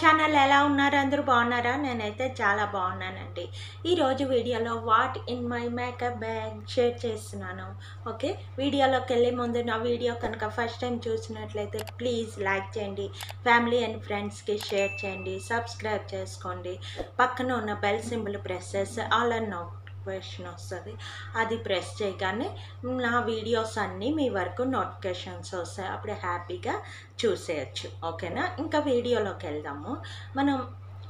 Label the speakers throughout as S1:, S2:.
S1: Channel ఎలా ఉన్నారు? అందరూ బాగున్నారా? నేనైతే చాలా బాగున్నానండి. ఈరోజు వీడియోలో what in my makeup bag share చేస్తున్నాను. ఓకే, వీడియోలోకి వెళ్ళే ముందు నా వీడియో కనుక ఫస్ట్ టైం చూసినట్లయితే ప్లీజ్ లైక్ చేయండి, ఫ్యామిలీ అండ్ ఫ్రెండ్స్కి షేర్ చేయండి, సబ్స్క్రైబ్ చేసుకోండి, పక్కన ఉన్న బెల్ సింబల్ ప్రెస్ చేసి ఆల్ అండ్ నోటిఫికేషన్ వస్తుంది. అది ప్రెస్ చేయగానే నా వీడియోస్ అన్నీ మీ వరకు నోటిఫికేషన్స్ వస్తాయి. అప్పుడు హ్యాపీగా చూసేయచ్చు. ఓకేనా? ఇంకా వీడియోలోకి వెళ్దాము. మనం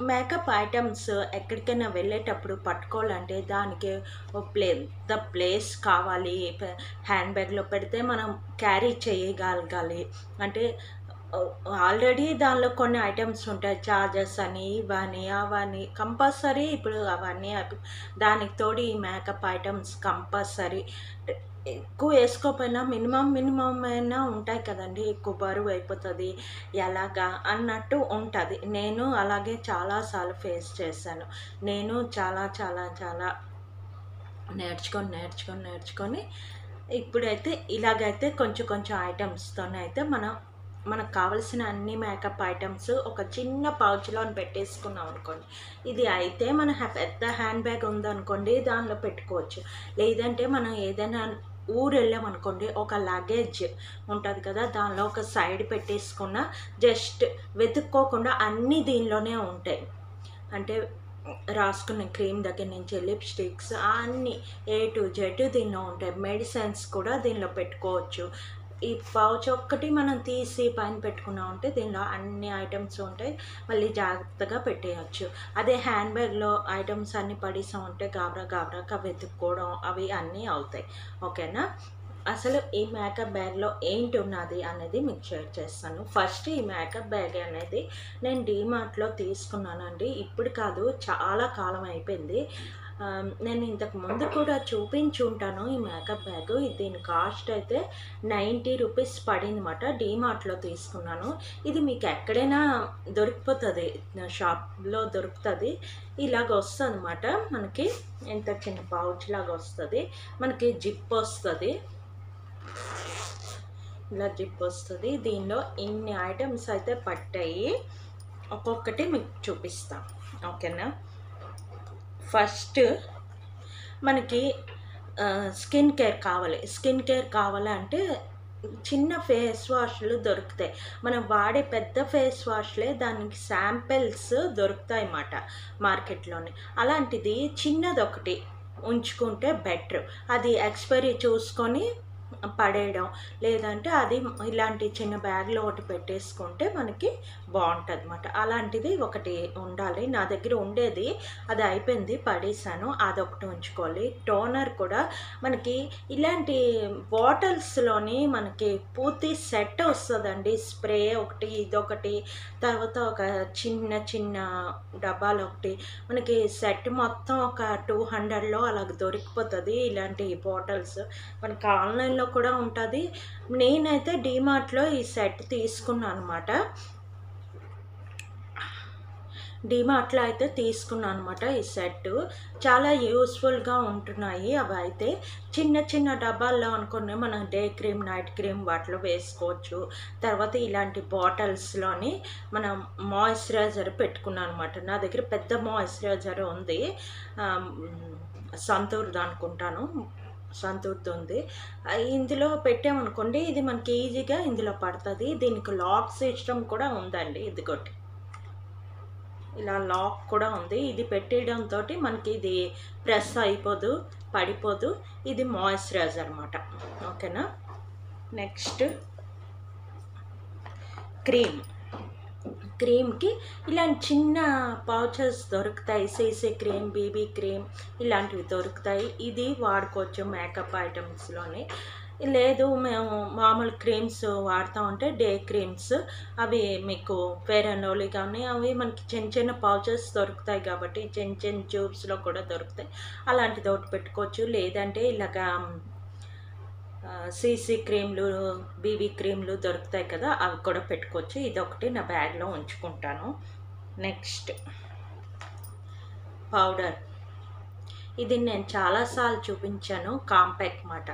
S1: మేకప్ ఐటమ్స్ ఎక్కడికైనా వెళ్ళేటప్పుడు పట్టుకోవాలంటే దానికి ద ప్లేస్ కావాలి. హ్యాండ్ బ్యాగ్లో పెడితే మనం క్యారీ చేయగలగాలి. అంటే ఆల్రెడీ దానిలో కొన్ని ఐటమ్స్ ఉంటాయి, చార్జెస్ అని ఇవని అవని కంపల్సరీ. ఇప్పుడు అవన్నీ దానికి తోడు ఈ మేకప్ ఐటమ్స్ కంపల్సరీ. ఎక్కువ వేసుకోకపోయినా మినిమం అయినా ఉంటాయి కదండి. ఎక్కువ బరువు అయిపోతుంది ఎలాగా అన్నట్టు ఉంటుంది. నేను అలాగే చాలాసార్లు ఫేస్ చేశాను. నేను చాలా చాలా చాలా నేర్చుకొని ఇప్పుడైతే ఇలాగైతే కొంచెం ఐటమ్స్తోనైతే మనకు కావలసిన అన్ని మేకప్ ఐటమ్స్ ఒక చిన్న పౌచ్లో పెట్టేసుకున్నాం అనుకోండి. ఇది అయితే మన పెద్ద హ్యాండ్ బ్యాగ్ ఉందనుకోండి, దానిలో పెట్టుకోవచ్చు. లేదంటే మనం ఏదైనా ఊరు వెళ్ళామనుకోండి, ఒక లగేజ్ ఉంటుంది కదా, దానిలో ఒక సైడ్ పెట్టేసుకున్న జస్ట్ వెతుక్కోకుండా అన్నీ దీనిలోనే ఉంటాయి. అంటే రాసుకునే క్రీమ్ దగ్గర నుంచి లిప్స్టిక్స్ అన్నీ A to Z దీనిలో ఉంటాయి. మెడిసిన్స్ కూడా దీనిలో పెట్టుకోవచ్చు. ఈ పౌచ్ ఒక్కటి మనం తీసి పైన పెట్టుకున్నామంటే దీనిలో అన్ని ఐటమ్స్ ఉంటాయి. మళ్ళీ జాగ్రత్తగా పెట్టేయచ్చు. అదే హ్యాండ్ బ్యాగ్లో ఐటమ్స్ అన్నీ పడేసామంటే గాబరాగా వెతుక్కోవడం అవి అన్నీ అవుతాయి. ఓకేనా? అసలు ఈ మేకప్ బ్యాగ్లో ఏంటి ఉన్నది అనేది మీకు షేర్ చేస్తాను. ఫస్ట్ ఈ మేకప్ బ్యాగ్ అనేది నేను డీమార్ట్లో తీసుకున్నానండి. ఇప్పుడు కాదు, చాలా కాలం అయిపోయింది. నేను ఇంతకు ముందు కూడా చూపించుంటాను ఈ మేకప్ బ్యాగ్. దీని కాస్ట్ అయితే 90 రూపీస్ పడిందన్నమాట. డీమార్ట్లో తీసుకున్నాను. ఇది మీకు ఎక్కడైనా దొరికిపోతుంది, షాప్లో దొరుకుతుంది. ఇలాగ వస్తుంది అన్నమాట. మనకి ఎంత చిన్న పౌచ్ లాగా వస్తుంది. మనకి జిప్ వస్తుంది, ఇలా జిప్ వస్తుంది. దీనిలో ఇన్ని ఐటమ్స్ అయితే పట్టాయి. ఒక్కొక్కటి మీకు చూపిస్తాం. ఓకేనా? ఫస్ట్ మనకి స్కిన్ కేర్ కావాలంటే చిన్న ఫేస్ వాష్లు దొరుకుతాయి. మనం వాడే పెద్ద ఫేస్ వాష్లే దానికి శాంపిల్స్ దొరుకుతాయి అన్నమాట మార్కెట్లోనే. అలాంటిది చిన్నది ఒకటి ఉంచుకుంటే బెటర్. అది ఎక్స్పైరీ చూసుకొని పడేయడం, లేదంటే అది ఇలాంటి చిన్న బ్యాగ్లో ఒకటి పెట్టేసుకుంటే మనకి బాగుంటుంది అన్నమాట. అలాంటిది ఒకటి ఉండాలి. నా దగ్గర ఉండేది, అది అయిపోయింది, పడేసాను. అదొకటి ఉంచుకోవాలి. టోనర్ కూడా మనకి ఇలాంటి బాటిల్స్లోని మనకి పూర్తి సెట్ వస్తుందండి. స్ప్రే ఒకటి, ఇదొకటి, తర్వాత ఒక చిన్న డబ్బాలు ఒకటి, మనకి సెట్ మొత్తం ఒక 200లో అలాగ దొరికిపోతుంది. ఇలాంటి బాటిల్స్ మనకి ఆన్లైన్లో కూడా ఉంటుంది. నేనైతే డీమార్ట్లో ఈ సెట్ తీసుకున్నాను అనమాట. డీమార్ట్లో అయితే తీసుకున్నాను అనమాట. ఈ సెట్ చాలా యూస్ఫుల్గా ఉంటున్నాయి. అవి అయితే చిన్న డబ్బాల్లో అనుకుని మనం డే క్రీమ్, నైట్ క్రీమ్ వాటిలో వేసుకోవచ్చు. తర్వాత ఇలాంటి బాటిల్స్లోని మనం మాయిశ్చరైజర్ పెట్టుకున్నాను అనమాట. నా దగ్గర పెద్ద మాయిశ్చరైజర్ ఉంది, సంతూర్ది అనుకుంటాను, సంతూర్ది ఉంది. ఇందులో పెట్టామనుకోండి, ఇది మనకి ఈజీగా ఇందులో పడుతుంది. దీనికి లాక్ సిస్టమ్ కూడా ఉందండి. ఇదిగోటి ఇలా లాక్ కూడా ఉంది. ఇది పెట్టేయడంతో మనకి ఇది ప్రెస్ అయిపోదు, పడిపోదు. ఇది మాయిశ్చరైజర్ అన్నమాట. ఓకేనా? నెక్స్ట్ క్రీమ్కి ఇలాంటి చిన్న పౌచెస్ దొరుకుతాయి. సీసీ క్రీమ్, బీబీ క్రీమ్ ఇలాంటివి దొరుకుతాయి. ఇది వాడుకోవచ్చు మేకప్ ఐటమ్స్లోని. లేదు మేము మామూలు క్రీమ్స్ వాడతామంటే డే క్రీమ్స్, అవి మీకు ఫెయిర్ అండ్ లవ్లీ కానీ అవి మనకి చిన్న పౌచెస్ దొరుకుతాయి కాబట్టి చిన్న ట్యూబ్స్లో కూడా దొరుకుతాయి. అలాంటిది ఒకటి పెట్టుకోవచ్చు. లేదంటే ఇలాగా సీసీ క్రీమ్లు, బీబీ క్రీమ్లు దొరుకుతాయి కదా, అవి కూడా పెట్టుకోవచ్చు. ఇదొకటి నా బ్యాగ్లో ఉంచుకుంటాను. Next powder. ఇది నేను చాలాసార్లు చూపించాను. కాంపాక్ట్ మాట.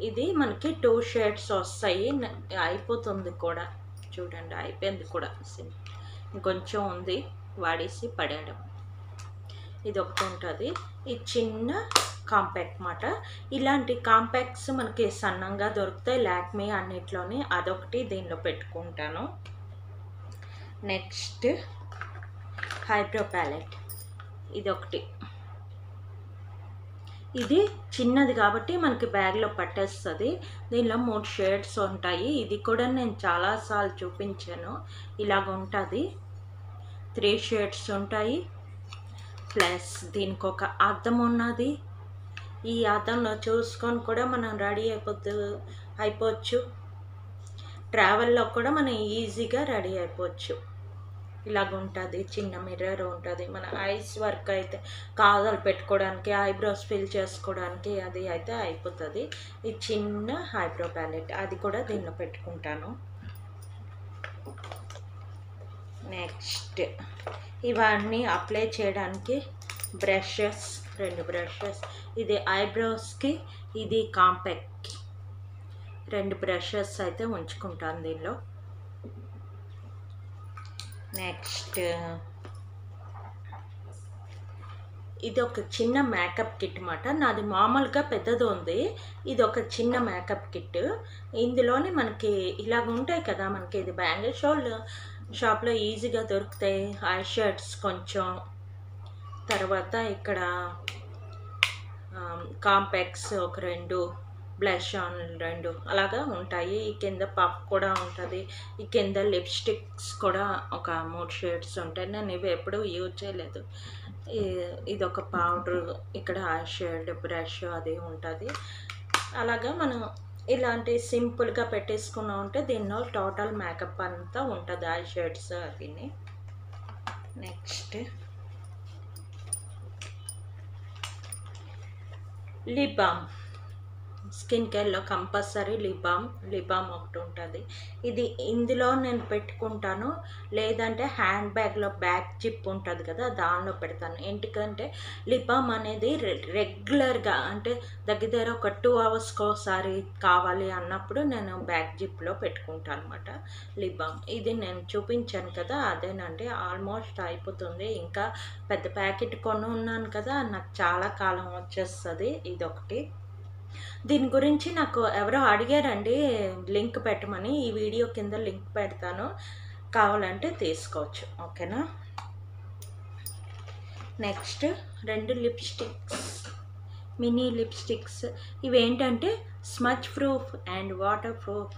S1: ఇది మనకి 2 షేడ్స్ వస్తాయి. అయిపోతుంది కూడా, చూడండి అయిపోయింది కూడా. ఇంకొంచెం ఉంది వాడేసి పడేయడం. ఇది ఒకటి ఉంటుంది. ఈ చిన్న కాంపాక్ట్ మాట. ఇలాంటి కాంపాక్ట్స్ మనకి సన్నంగా దొరుకుతాయి లాక్మీ అన్నిట్లోని. అదొకటి దీనిలో పెట్టుకుంటాను. నెక్స్ట్ ఐబ్రో ప్యాలెట్, ఇదొకటి. ఇది చిన్నది కాబట్టి మనకి బ్యాగ్లో పట్టేస్తుంది. దీనిలో 3 షేడ్స్ ఉంటాయి. ఇది కూడా నేను చాలాసార్లు చూపించాను. ఇలాగ ఉంటుంది. 3 షేడ్స్ ఉంటాయి. ప్లస్ దీనికి ఒక అద్దం ఉన్నది. ఈ అద్దంలో చూసుకొని కూడా మనం రెడీ అయిపోవచ్చు. ట్రావెల్లో కూడా మనం ఈజీగా రెడీ అయిపోవచ్చు. ఇలాగ ఉంటుంది. చిన్న మిర్రర్ ఉంటుంది. మన ఐస్ వర్క్ అయితే కాజల్ పెట్టుకోవడానికి, ఐబ్రోస్ ఫిల్ చేసుకోవడానికి అది అయితే అయిపోతుంది. ఈ చిన్న ఐబ్రో ప్యాలెట్ అది కూడా దీనిలో పెట్టుకుంటాను. నెక్స్ట్ ఇవన్నీ అప్లై చేయడానికి బ్రషెస్, 2 బ్రషెస్. ఇది ఐబ్రోస్కి, ఇది కాంపాక్ట్కి. 2 బ్రషెస్ అయితే ఉంచుకుంటాను దీనిలో. నెక్స్ట్ ఇది ఒక చిన్న మేకప్ కిట్ అన్నమాట. నాది మామూలుగా పెద్దది ఉంది. ఇది ఒక చిన్న మేకప్ కిట్. ఇందులోనే మనకి ఇలాగ ఉంటాయి కదా, మనకి ఇది బ్యాంగిల్ షాప్లో ఈజీగా దొరుకుతాయి. ఐ షేడ్స్ కొంచెం, తర్వాత ఇక్కడ కాంపాక్ట్స్ ఒక 2, బ్లష్ ఆన్ 2 అలాగా ఉంటాయి. ఈ కింద పఫ్ కూడా ఉంటుంది. ఈ కింద లిప్స్టిక్స్ కూడా ఒక 3 షేడ్స్ ఉంటాయి. నేను ఇవి ఎప్పుడూ యూజ్ చేయలేదు. ఇదొక పౌడర్, ఇక్కడ ఐ షేడ్ బ్రష్ అది ఉంటుంది. అలాగా మనం ఇలాంటి సింపుల్గా పెట్టేసుకున్నా ఉంటే దీనిలో టోటల్ మేకప్ అంతా ఉంటుంది, ఐ షేడ్స్ అదిని. Next lip balm. స్కిన్ కేర్లో కంపల్సరీ లిప్ బామ్ ఒకటి ఉంటుంది. ఇది ఇందులో నేను పెట్టుకుంటాను. లేదంటే హ్యాండ్ బ్యాగ్లో బ్యాక్ జిప్ ఉంటుంది కదా, దానిలో పెడతాను. ఎందుకంటే లిప్ బామ్ అనేది రెగ్యులర్గా అంటే దగ్గర ఒక 2 అవర్స్కి ఒకసారి కావాలి అన్నప్పుడు నేను బ్యాక్ జిప్లో పెట్టుకుంటాను అనమాట లిప్ బామ్. ఇది నేను చూపించాను కదా, అదేనండి. ఆల్మోస్ట్ అయిపోతుంది. ఇంకా పెద్ద ప్యాకెట్ కొని ఉన్నాను కదా, నాకు చాలా కాలం వచ్చేస్తుంది. ఇదొకటి. దీని గురించి నాకు ఎవరో అడిగారండి లింక్ పెట్టమని. ఈ వీడియో కింద లింక్ పెడతాను, కావాలంటే తీసుకోవచ్చు. ఓకేనా. Next 2 lipsticks, mini lipsticks. ఇవేంటంటే smudge proof and waterproof.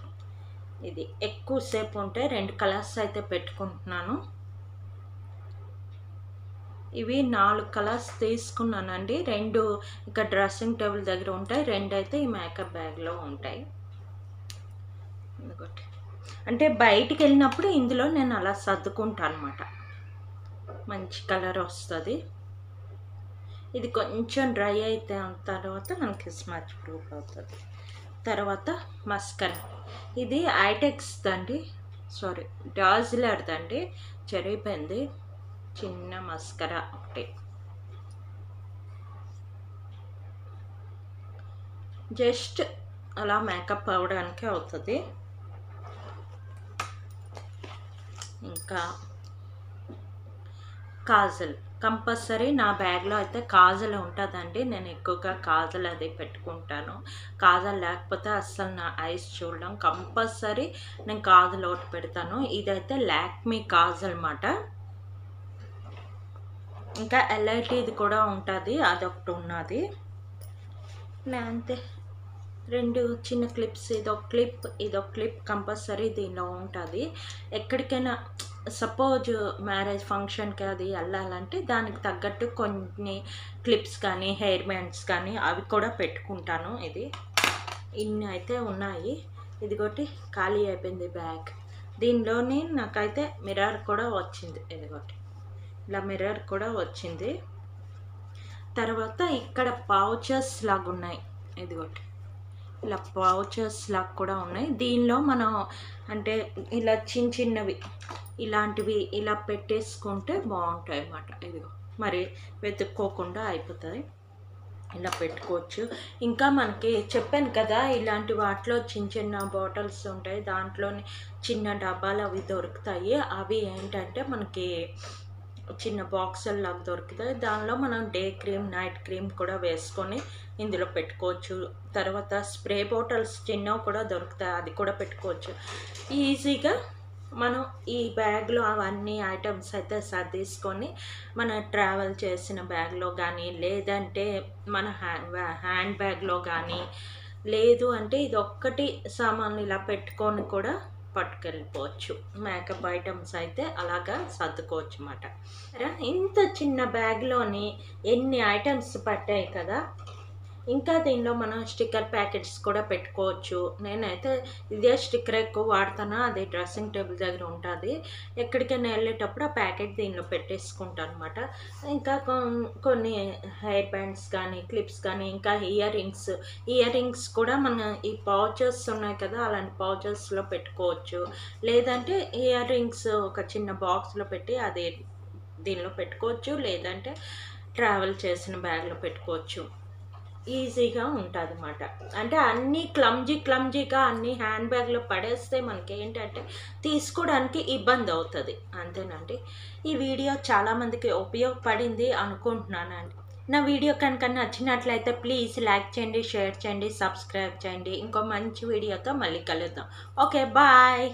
S1: ఇది ఎక్కువసేపు ఉంటే 2 కలర్స్ అయితే పెట్టుకుంటున్నాను. ఇవి 4 కలర్స్ తీసుకున్నానండి. 2 ఇక్కడ డ్రెస్సింగ్ టేబుల్ దగ్గర ఉంటాయి, 2 అయితే ఈ మేకప్ బ్యాగ్లో ఉంటాయి. ఇంకొకటి అంటే బయటికి వెళ్ళినప్పుడు ఇందులో నేను అలా సర్దుకుంటాను అనమాట. మంచి కలర్ వస్తుంది. ఇది కొంచెం డ్రై అయితే తర్వాత మనకి స్మచ్ ప్రూఫ్ అవుతుంది. తర్వాత మస్కరా. ఇది ఐటెక్స్ దండి, సారీ డాజిలర్దండి, చెరిగిపోయింది. చిన్న మస్కరా ఒకటి. జస్ట్ అలా మేకప్ అవ్వడానికి అవుతుంది. ఇంకా కాజల్ కంపల్సరీ నా బ్యాగ్లో అయితే కాజల్ ఉంటుందండి. నేను ఎక్కువగా కాజల్ అది పెట్టుకుంటాను. కాజల్ లేకపోతే అస్సలు నా ఐస్ చూడడం. కంపల్సరీ నేను కాజల్ ఒకటి పెడతాను. ఇదైతే లాక్మీ కాజల్ అన్నమాట. ఇంకా ఎల్ఐటీది కూడా ఉంటుంది, అదొకటి ఉన్నది. అంతే. 2 చిన్న క్లిప్స్, ఇదొక క్లిప్ కంపల్సరీ దీనిలో ఉంటుంది. ఎక్కడికైనా సపోజ్ మ్యారేజ్ ఫంక్షన్కి అది వెళ్ళాలంటే దానికి తగ్గట్టు కొన్ని క్లిప్స్ కానీ హెయిర్ బ్యాండ్స్ కానీ అవి కూడా పెట్టుకుంటాను. ఇది ఇన్ని అయితే ఉన్నాయి. ఇదిగోటి ఖాళీ అయిపోయింది బ్యాగ్. దీనిలోని నాకైతే మిర్రర్ కూడా వచ్చింది. ఇదిగోటి ఇలా మిర్రర్ కూడా వచ్చింది. తర్వాత ఇక్కడ పౌచెస్ లాగా ఉన్నాయి. ఇదిగోటి ఇలా పౌచెస్ లాగా కూడా ఉన్నాయి. దీనిలో మనం అంటే ఇలా చిన్నవి ఇలాంటివి ఇలా పెట్టేసుకుంటే బాగుంటాయి అన్నమాట. ఇదిగో మరి వెతుక్కోకుండా అయిపోతుంది. ఇలా పెట్టుకోవచ్చు. ఇంకా మనకి చెప్పాను కదా, ఇలాంటి వాటిలో చిన్న చిన్న బాటిల్స్ ఉంటాయి, దాంట్లోని చిన్న డబ్బాలు అవి దొరుకుతాయి. అవి ఏంటంటే మనకి చిన్న బాక్సుల్లాగా దొరుకుతాయి. దానిలో మనం డే క్రీమ్, నైట్ క్రీమ్ కూడా వేసుకొని ఇందులో పెట్టుకోవచ్చు. తర్వాత స్ప్రే బాటిల్స్ చిన్నవి కూడా దొరుకుతాయి, అది కూడా పెట్టుకోవచ్చు. ఈజీగా మనం ఈ బ్యాగ్లో అవన్నీ ఐటమ్స్ అయితే సర్దేసుకొని మన ట్రావెల్ చేసిన బ్యాగ్లో కానీ, లేదంటే మన హ్యాండ్ బ్యాగ్లో కానీ, లేదు అంటే ఇదొక్కటి సామాన్లు ఇలా పెట్టుకొని కూడా పట్టుకెళ్ళిపోవచ్చు. మేకప్ ఐటమ్స్ అయితే అలాగా సర్దుకోవచ్చు అన్నమాట. ఇంత చిన్న బ్యాగ్లోని ఎన్ని ఐటమ్స్ పట్టాయి కదా. ఇంకా దీనిలో మనం స్టిక్కర్ ప్యాకెట్స్ కూడా పెట్టుకోవచ్చు. నేనైతే ఇదే స్టిక్కర్ ఎక్కువ వాడతాను, అది డ్రెస్సింగ్ టేబుల్ దగ్గర ఉంటుంది. ఎక్కడికైనా వెళ్ళేటప్పుడు ఆ ప్యాకెట్ దీనిలో పెట్టేసుకుంటాను అనమాట. ఇంకా కొన్ని హెయిర్ బ్యాండ్స్ కానీ, క్లిప్స్ కానీ, ఇంకా ఇయర్ రింగ్స్ కూడా మన ఈ పౌచెస్ ఉన్నాయి కదా, అలాంటి పౌచెస్లో పెట్టుకోవచ్చు. లేదంటే ఇయర్ రింగ్స్ ఒక చిన్న బాక్స్లో పెట్టి అది దీనిలో పెట్టుకోవచ్చు, లేదంటే ట్రావెల్ చేసిన బ్యాగ్లో పెట్టుకోవచ్చు. ఈజీగా ఉంటుంది అన్నమాట. అంటే అన్నీ క్లమ్జీగా అన్నీ హ్యాండ్ బ్యాగ్లో పడేస్తే మనకి ఏంటంటే తీసుకోవడానికి ఇబ్బంది అవుతుంది, అంతేనండి. ఈ వీడియో చాలామందికి ఉపయోగపడింది అనుకుంటున్నానండి. నా వీడియో కనుక నచ్చినట్లయితే ప్లీజ్ లైక్ చేయండి, షేర్ చేయండి, సబ్స్క్రైబ్ చేయండి. ఇంకో మంచి వీడియోతో మళ్ళీ కలుద్దాం. Okay, bye.